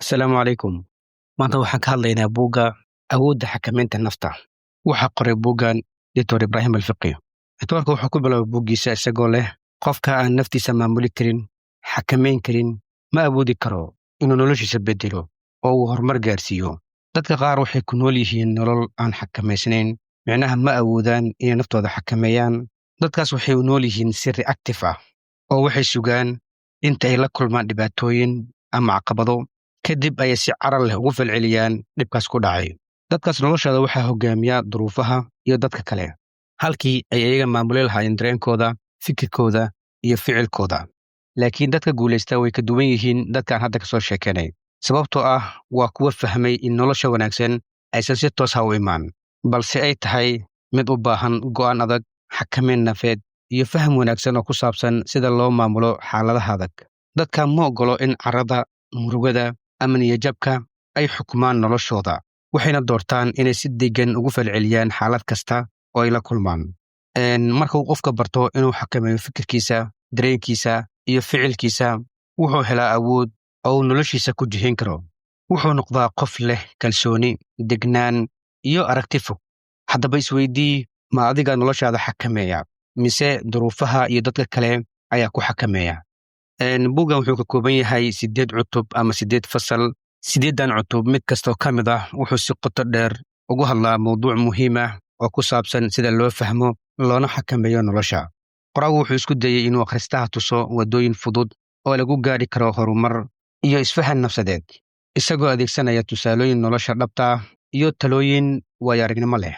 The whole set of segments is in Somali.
Asalaamu calaykum. Maanta waxaan ka hadlaynaa buugga awoodda xakamaynta nafta. Waxaa qoray buuggan Dr. Ibrahim Al-Fiqi. Dictoorka wuxuu ku bilaabay buuggiisa isagoo leh qofka aan naftiisa maamuli karin, xakamayn karin, ma awoodi karo inuu noloshiisa bedelo oo uu horumar gaarsiiyo. Dadka qaar waxay ku nool yihiin nolol aan xakamaysnayn, micnaha ma awoodaan inay naftooda xakameeyaan. Dadkaas waxay u nool yihiin si reactive ah oo waxay sugaan inta ay la kulmaan dhibaatooyin ama caqabado. Kadib ayay si carar leh ugu falceliyaan dhibkaas ku dhacay. Dadkaas noloshooda waxaa hogaamiya duruufaha iyo dadka kale, halkii ay iyaga maamuli lahaayeen dareenkooda, fikirkooda iyo ficilkooda. Laakiin dadka guulaysta way ka duwan yihiin dadkaan hadda ka soo sheekeynay, sababtoo ah waa kuwa fahmay in nolosha wanaagsan aysan si toos ah u imaan, balse ay tahay mid u baahan go'aan adag, xakamayn nafeed iyo faham wanaagsan oo ku saabsan sida loo maamulo xaaladaha adag. Dadka ma ogolo in carrada, murugada ama niyadjabka ay xukumaan noloshooda, waxayna doortaan inay si deggan ugu falceliyaan xaalad kasta oo ay la kulmaan. Marka uu qofka barto inuu xakameeyo fikirkiisa, dareenkiisa iyo ficilkiisa, wuxuu helaa awood oo uu noloshiisa ku jihayn karo. Wuxuu noqdaa qof leh kalsooni, degnaan iyo aragti fog. Haddaba isweydii, ma adiga noloshaada xakameeya mise duruufaha iyo dadka kale ayaa ku xakameeya? Buuggan wuxuu ka kooban yahay 8 cutub ama 8 fasal. 8dan cutub mid kastoo ka mid ah wuxuu si qoto dheer ugu hadlaa mowduuc muhiim ah oo ku saabsan sida loo fahmo loona xakameeyo nolosha. Qoraagu wuxuu isku dayay inuu akhristaha tuso waddooyin fudud oo lagu gaari karo horumar iyo isfahan nafsadeed, isagoo adeegsanaya tusaalooyin nolosha dhabta ah iyo talooyin waayo-aragnimo leh.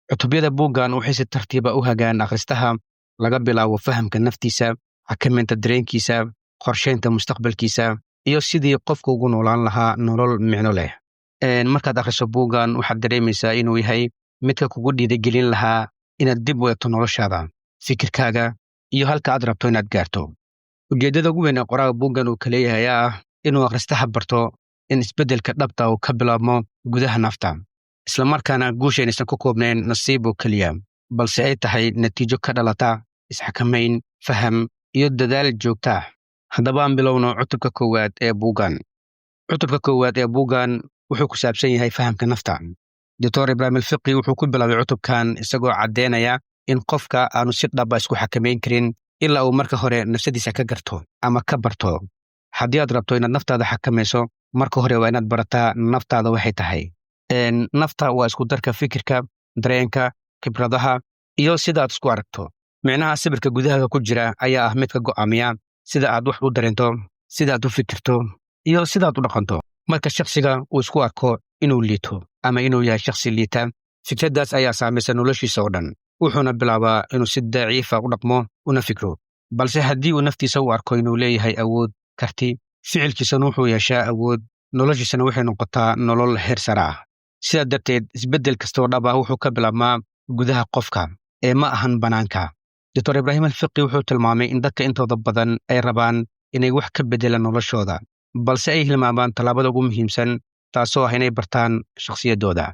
Cutubyada buuggan waxay si tartiiba u hagaan akhristaha laga bilaabo fahamka naftiisa, xakamaynta dareenkiisa, qorsheynta mustaqbalkiisa iyo sidii qofku ugu noolaan lahaa nolol micno leh. Markaad akhriso buuggan waxaad dareemaysaa inuu yahay midka kugu dhiirigelin lahaa inaad dib u eegto noloshaada, fikirkaaga iyo halka aad rabto inaad gaarto. Ujeeddada ugu weyn ee qoraaga buuggan uu ka leeyahay ayaa ah inuu akhristaha barto in isbeddelka dhabta uu ka bilaabmo gudaha nafta, isla markaana guusha inaysan ku koobnayn nasiib oo keliya, balse ay tahay natiijo ka dhalata isxakamayn, faham iyo dadaal joogto ah. Haddaba aan bilowno cutubka koowaad ee buuggan. Cutubka koowaad ee buuggan wuxuu ku saabsan yahay fahamka nafta. Dr. Ibrahim Al-Fiqi wuxuu ku bilaabay cutubkan isagoo caddeynaya in qofka aanu si dhab ah isku xakamayn karin ilaa uu marka hore nafsadiisa ka garto ama ka barto. Haddii aad rabto inaad naftaada xakamayso, marka hore waa inaad barataa naftaada waxay tahay. Nafta waa isku darka fikirka, dareenka, khibradaha iyo sida aad isku aragto. Micnaha sawirka gudahaaga ku jira ayaa ah midka go'aamiya sida aad wax u dareento, sida aad u fikirto iyo sida aad u dhaqanto. Marka shakhsiga uu isku arko inuu liito ama inuu yahay shakhsi liita, fikraddaas ayaa saamaysa noloshiisa oo dhan. Wuxuuna bilaabaa inuu si daciifa u dhaqmo una fikro. Balse haddii uu naftiisa u arko inuu leeyahay awood, karti, ficilkiisana wuxuu yeeshaa awood, noloshiisana waxay noqotaa nolol heer sare ah. Sidaa darteed, isbeddel kastoo dhab ah wuxuu ka bilaabmaa gudaha qofka ee ma ahan bannaanka. Dr. Ibrahim Al-Fiqi wuxuu tilmaamay in dadka intooda badan ay rabaan inay wax ka beddelaan noloshooda, balse ay hilmaamaan tallaabada ugu muhiimsan, taasoo ah inay bartaan shakhsiyaddooda.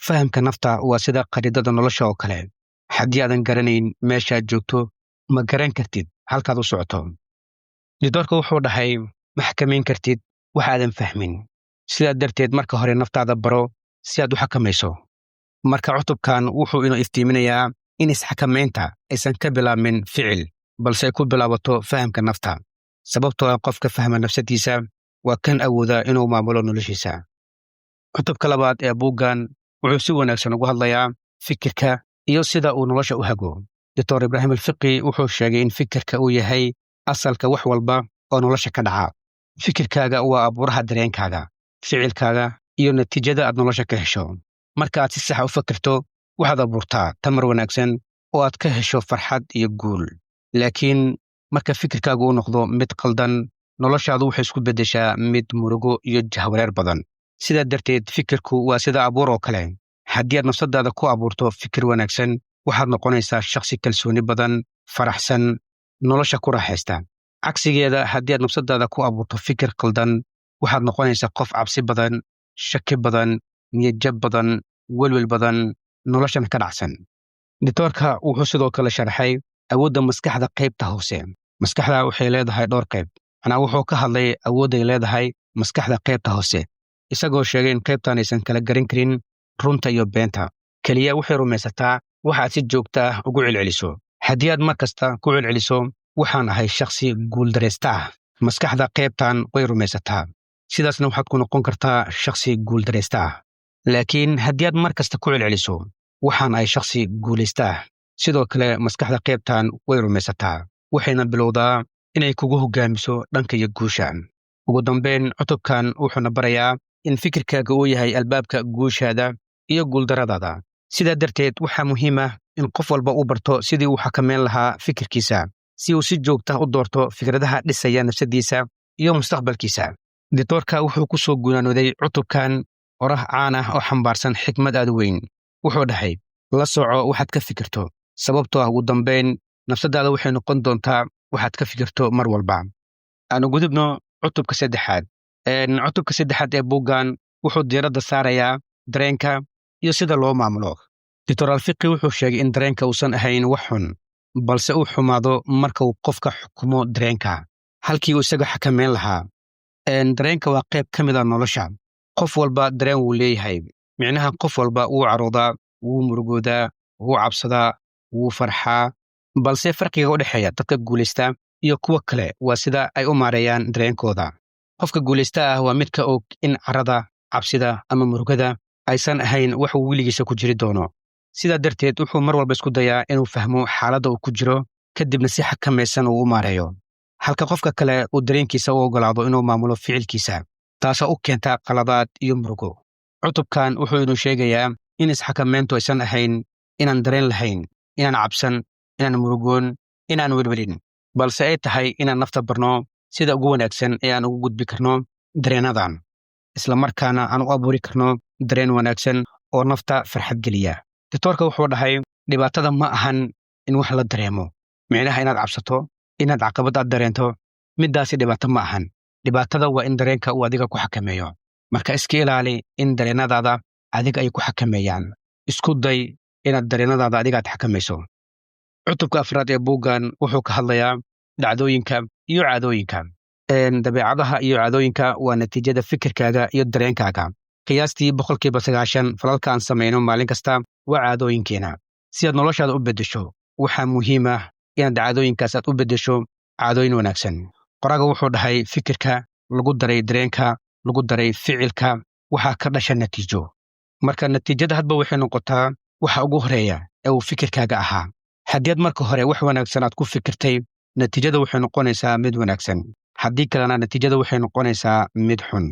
Fahamka nafta waa sida khariidada nolosha oo kale. Haddii aadan garanayn meeshaad joogto, ma garan kartid halkaad u socoto. Dictoorka wuxuu dhahay, ma xakamayn kartid wax aadan fahmin. Sidaa darteed, marka hore naftaada baro si aad u xakamayso. Marka cutubkan wuxuu inoo iftiiminayaa in isxakamaynta aysan ka bilaabmin ficil, balse ay ku bilaabato fahamka nafta. Sababtoo ah qofka fahma nafsadiisa waa kan awooda inuu maamulo noloshiisa. Cutubka labaad ee buuggan wuxuu si wanaagsan ugu hadlayaa fikirka iyo sida uu nolosha u hago. Dr. Ibrahim Al-Fiqi wuxuu sheegay in fikirka uu yahay asalka wax walba oo nolosha ka dhaca. Fikirkaaga waa abuuraha dareenkaaga, ficilkaaga iyo natiijada aad nolosha ka hesho. Marka aad si sax u fikirto, waxaad abuurtaa tamar wanaagsan oo aad ka hesho farxad iyo guul. Laakiin marka fikirkaagu uu noqdo mid qaldan, noloshaadu waxay isku beddeshaa mid murugo iyo jahwareer badan. Sidaa darteed, fikirku waa sida abuur oo kale. Haddii aad nafsadaada ku abuurto fikir wanaagsan, waxaad noqonaysaa shakhsi kalsooni badan, faraxsan, nolosha ku raaxaysta. Cagsigeeda, haddii aad nafsadaada ku abuurto fikir qaldan, waxaad noqonaysaa qof cabsi badan, shaki badan, niyadjab badan, welwel badan, noloshana ka dhacsan. Dictoorka wuxuu sidoo kale sharxay awoodda maskaxda qaybta hoose. Maskaxda waxay leedahay dhowr qayb. Wuxuu ka hadlay awoodday leedahay maskaxda qaybta hoose isagoo sheegay in qaybtan aysan kala garan karin runta iyo beenta keliya waxay rumaysataa waxaad si joogta ah ugu celceliso haddii aad mar kasta ku celceliso waxaan ahay shakhsi guuldaraysta ah maskaxda qaybtan way rumaysataa sidaasna waxaad ku noqon kartaa shakhsi guuldaraysta ah laakiin haddii aad mar kasta ku celceliso waxaan ahay shakhsi guulaysta ah sidoo kale maskaxda qaybtan way rumaysataa waxayna bilowdaa inay kugu hoggaamiso dhanka iyo guusha ugu dambayn cutubkan wuxuuna barayaa in fikirkaaga uu yahay albaabka guushaada iyo guuldaradaada sidaa darteed waxaa muhiim ah in qof walba uu barto sidii uu xakameyn lahaa fikirkiisa si uu si joogta u doorto fikradaha dhisaya nafsadiisa iyo mustaqbalkiisa dictoorka wuxuu ku soo guunaanooday cutubkan oraah caan ah oo xambaarsan xikmad aad u weyn wuxuu dhahay la soco waxaad ka fikirto sababtoo ah ugu dambayn nafsadaada waxay noqon doontaa waxaad ka fikirto mar walba aanu gudubno cutubka saddexaad ee buuggan wuxuu diiradda saarayaa dareenka iyo sida loo maamulo dictor alfiqi wuxuu sheegay in dareenka uusan ahayn wax xun balse uu xumaado marka uu qofka xukumo dareenka halkii uu isaga xakameyn lahaa dareenka waa qayb ka mid a nolosha qof walba dareen wuu leeyahay micnaha qof walba wuu caroodaa wuu murugoodaa wuu cabsadaa wuu farxaa balse farqiga u dhexeeya dadka guulaysta iyo kuwa kale waa sida ay u maareeyaan dareenkooda qofka guulaysta ah waa midka og in carada cabsida ama murugada aysan ahayn wax uu weligiisa ku jiri doono sidaa darteed wuxuu mar walba isku dayaa inuu fahmo xaaladda uu ku jiro kadibna si xakamaysan uu u maareeyo halka qofka kale uu dareenkiisa u oggolaado inuu maamulo ficilkiisa taasoo u keenta qaladaad iyo murugo cutubkan wuxuu inuu sheegayaa in isxakamayntu aysan ahayn inaan dareen lahayn inaan cabsan inaan murugoon inaan welwelin balse ay tahay inaan nafta barno sida ugu wanaagsan ee aan ugu gudbi karno dareenadan isla markaana aan u abuuri karno dareen wanaagsan oo nafta farxad geliya dictoorka wuxuu dhahay dhibaatada ma ahan in wax la dareemo micnaha inaad cabsato inaad caqabad aad dareento middaasi dhibaato ma ahan dhibaatada waa in dareenka uu adiga ku xakameeyo marka iska ilaali in dareenadaada adiga ay ku xakameeyaan isku day inaad dareenadaada adiga aad xakamayso cutubka afraad ee buuggan wuxuu ka hadlayaa dhacdooyinka iyo caadooyinka dabeecadaha iyo caadooyinka waa natiijada fikirkaaga iyo dareenkaaga qiyaastii 90% falalka aan samayno maalin kasta waa caadooyinkeena si aad noloshaada u beddesho waxaa muhiim ah inaad caadooyinkaas aad u beddesho caadooyin wanaagsan qoraaga wuxuu dhahay fikirka lagu daray dareenka lagu daray ficilka waxaa ka dhasha natiijo marka natiijada hadba waxay noqotaa waxa ugu horeeya ee uu fikirkaaga ahaa haddii aad marka hore wax wanaagsan aad ku fikirtay natiijada waxay noqonaysaa mid wanaagsan haddii kalena natiijada waxay noqonaysaa mid xun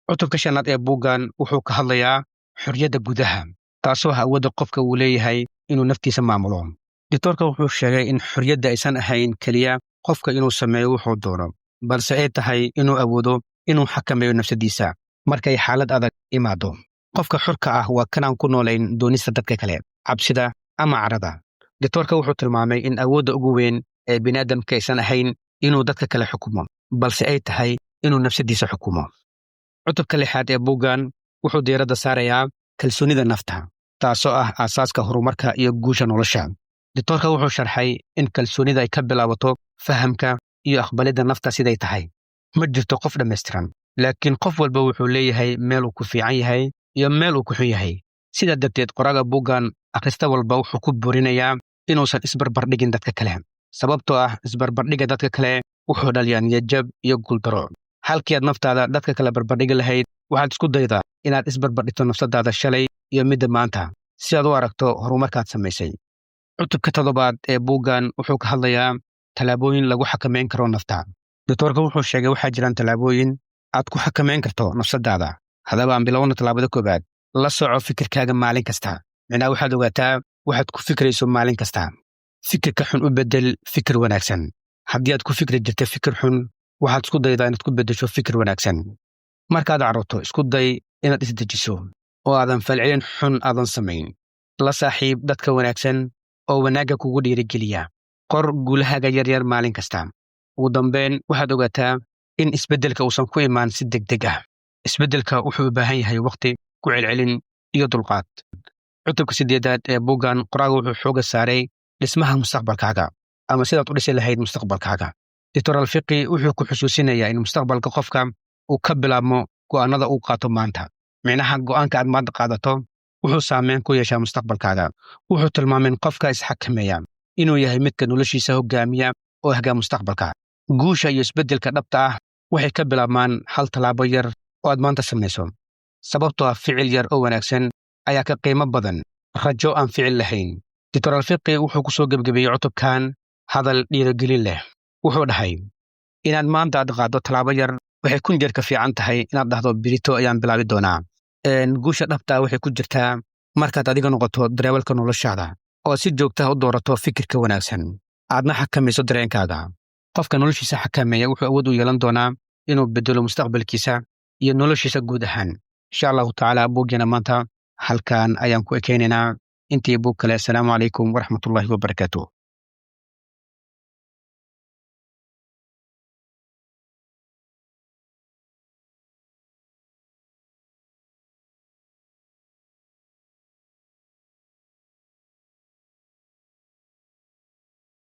cutubka shanaad ee buuggan wuxuu ka hadlayaa xorriyadda gudaha taasoo ah awoodda qofka uu leeyahay inuu naftiisa maamulo dictoorka wuxuu sheegay in xorriyadda aysan ahayn keliya qofka inuu sameeyo wuxuu doono balse ay tahay inuu awoodo inuu xakameeyo nafsadiisa markay xaalad adag imaado qofka xorka ah waa kanaan ku noolayn doonista dadka kale cabsida ama carada dictoorka wuxuu tilmaamay in awoodda ugu weyn ee bini'aadamka aysan ahayn inuu dadka kale xukumo balse ay tahay inuu nafsadiisa xukumo cutubka lixaad ee buuggan wuxuu diiradda saarayaa kalsoonida nafta taasoo ah aasaaska horumarka iyo guusha nolosha dictoorka wuxuu sharxay in kalsoonida ay ka bilaabato fahamka iyo aqbalidda nafta siday tahay ma jirto qof dhammaystiran laakiin qof walba wuxuu leeyahay meel uu ku fiican yahay iyo meel uu ku xun yahay sidaa darteed qoraaga buuggan akhrista walba wuxuu ku burinayaa inuusan isbarbardhigin dadka kale sababtoo ah isbarbardhiga dadka kale wuxuu dhaliyaa niyadjab iyo guuldaro halkii aad naftaada dadka kale barbardhigi lahayd waxaad isku daydaa inaad isbarbardhigto nafsadaada shalay iyo midda maanta si aad u aragto horumarkaad samaysay cutubka 7 ee buuggan wuxuu ka hadlayaa tallaabooyin lagu xakameyn karo nafta dictoorka wuxuu sheegay waxaa jiraan tallaabooyin aad ku xakameyn karto nafsadaada haddaba aan bilowno tallaabada koowaad la soco fikirkaaga maalin kasta micnaha waxaad ogaataa waxaad ku fikrayso maalin kasta fikirka xun u beddel fikir wanaagsan haddii aad ku fikri jirta fikir xun waxaad isku daydaa inaad ku beddesho fikir wanaagsan markaad carooto isku day inaad isdejiso oo aadan falcelin xun aadan samayn la saaxiib dadka wanaagsan oo wanaagga kugu dhiirigeliya qor guulahaaga yaryar maalin kasta ugu dambayn waxaad ogaataa in isbeddelka uusan ku imaan si degdeg ah isbeddelka wuxuu u baahan yahay waqti ku celcelin iyo dulqaad cutubka 8 ee buuggan qoraaga wuxuu xooga saaray dhismaha mustaqbalkaaga ama sidaad u dhisi lahayd mustaqbalkaaga dictor alfiqi wuxuu ku xusuusinayaa in mustaqbalka qofka uu ka bilaabmo go'aanada uu qaato maanta. Micnaha go'aanka aad maanta qaadato wuxuu saameyn ku yeeshaa mustaqbalkaaga. Wuxuu tilmaamay in qofka isxakameeya inuu yahay midka noloshiisa hogaamiya oo hagaa mustaqbalka. Guusha iyo isbeddelka dhabta ah waxay ka bilaabmaan hal tallaabo yar oo aad maanta samayso. Sababtoo ah ficil yar oo wanaagsan ayaa ka qiimo badan rajo aan ficil lahayn. Dr. Alfiqi wuxuu ku soo gebgabeeyey cutubkan hadal dhiirigelin leh. Wuxuu dhahay inaad maanta aad qaado tallaabo yar waxay kun jeer ka fiican tahay inaad dhahdo birito ayaan bilaabi doonaa. Guusha dhabta ah waxay ku jirtaa markaad adiga noqoto dareewalka noloshaada oo si joogta ah u doorato fikirka wanaagsan. Aadna xakamayso dareenkaaga. Qofka noloshiisa xakameeya wuxuu awood u yeelan doonaa inuu bedelo mustaqbalkiisa iyo noloshiisa guud ahaan. Insha Allahu tacaala buuggeena maanta halkan ayaan ku ekeynaynaa. Intii buug kale. Assalaamu calaykum waraxmatullaahi wabarakaatuh.